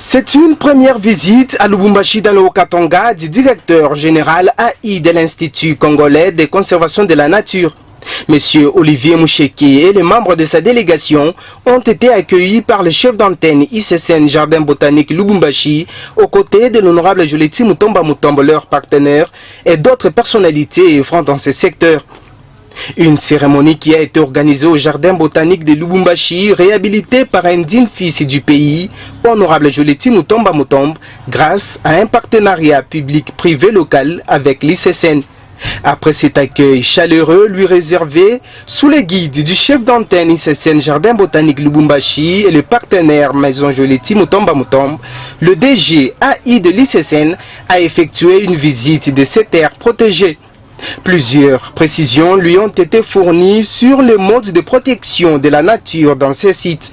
C'est une première visite à Lubumbashi dans le Haut-Katanga du directeur général AI de l'Institut congolais de conservation de la nature. Monsieur Olivier Moucheke et les membres de sa délégation ont été accueillis par le chef d'antenne ICCN Jardin Botanique Lubumbashi aux côtés de l'honorable Joleti Mutomba Mutombo, leur partenaire, et d'autres personnalités œuvrant dans ce secteur. Une cérémonie qui a été organisée au Jardin Botanique de Lubumbashi, réhabilité par un digne fils du pays, honorable Joleti Mutomba Mutombo, grâce à un partenariat public-privé local avec l'ICCN. Après cet accueil chaleureux lui réservé sous le guide du chef d'antenne ICCN Jardin Botanique Lubumbashi et le partenaire Maison Joleti Mutomba Mutombo, le DG AI de l'ICCN a effectué une visite de cette aire protégée. Plusieurs précisions lui ont été fournies sur les modes de protection de la nature dans ces sites.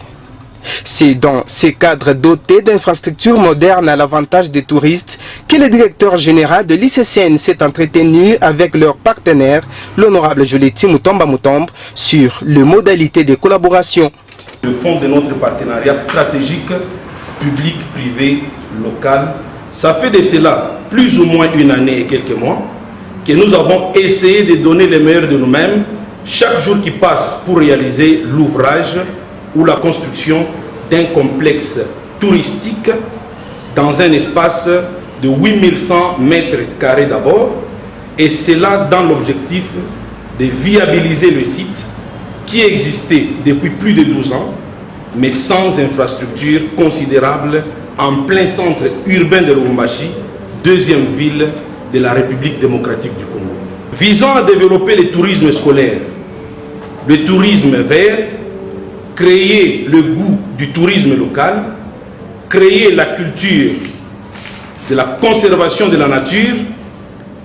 C'est dans ces cadres dotés d'infrastructures modernes à l'avantage des touristes que le directeur général de l'ICCN s'est entretenu avec leur partenaire, l'honorable Joleti Mutomba Mutombo, sur les modalités de collaboration. Le fond de notre partenariat stratégique public-privé local, ça fait de cela plus ou moins une année et quelques mois que nous avons essayé de donner le meilleur de nous-mêmes chaque jour qui passe pour réaliser l'ouvrage ou la construction d'un complexe touristique dans un espace de 8100 mètres carrés d'abord, et cela dans l'objectif de viabiliser le site qui existait depuis plus de 12 ans, mais sans infrastructure considérable en plein centre urbain de Lubumbashi, deuxième ville de la République démocratique du Congo. Visant à développer le tourisme scolaire, le tourisme vert, créer le goût du tourisme local, créer la culture de la conservation de la nature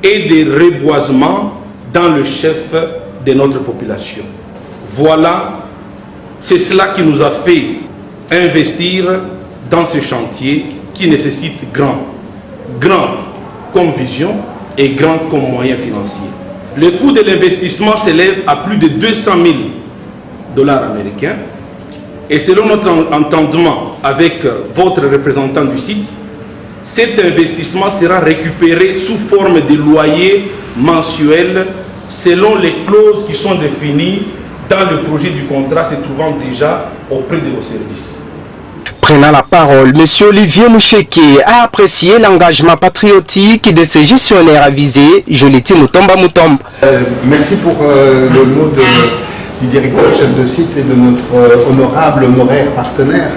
et des reboisements dans le chef de notre population. Voilà, c'est cela qui nous a fait investir dans ce chantier qui nécessite grand comme vision et grand comme moyen financier. Le coût de l'investissement s'élève à plus de 200 000 $ américains. Et selon notre entendement avec votre représentant du site, cet investissement sera récupéré sous forme de loyers mensuels selon les clauses qui sont définies dans le projet du contrat se trouvant déjà auprès de vos services. Prenant la parole, M. Olivier Moucheke a apprécié l'engagement patriotique de ses gestionnaires avisés, Joleti Mutomba Mutombo. Merci pour le mot du directeur chef de site et de notre honoraire partenaire.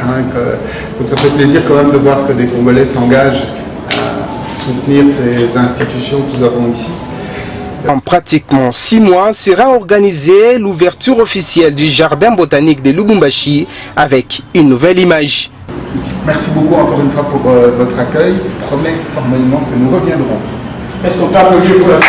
Donc ça fait plaisir quand même de voir que des Congolais s'engagent à soutenir ces institutions que nous avons ici. En pratiquement 6 mois sera organisée l'ouverture officielle du Jardin Botanique de Lubumbashi avec une nouvelle image. Merci beaucoup encore une fois pour votre accueil. Je promets formellement que nous reviendrons. Est-ce qu'on peut applaudir pour la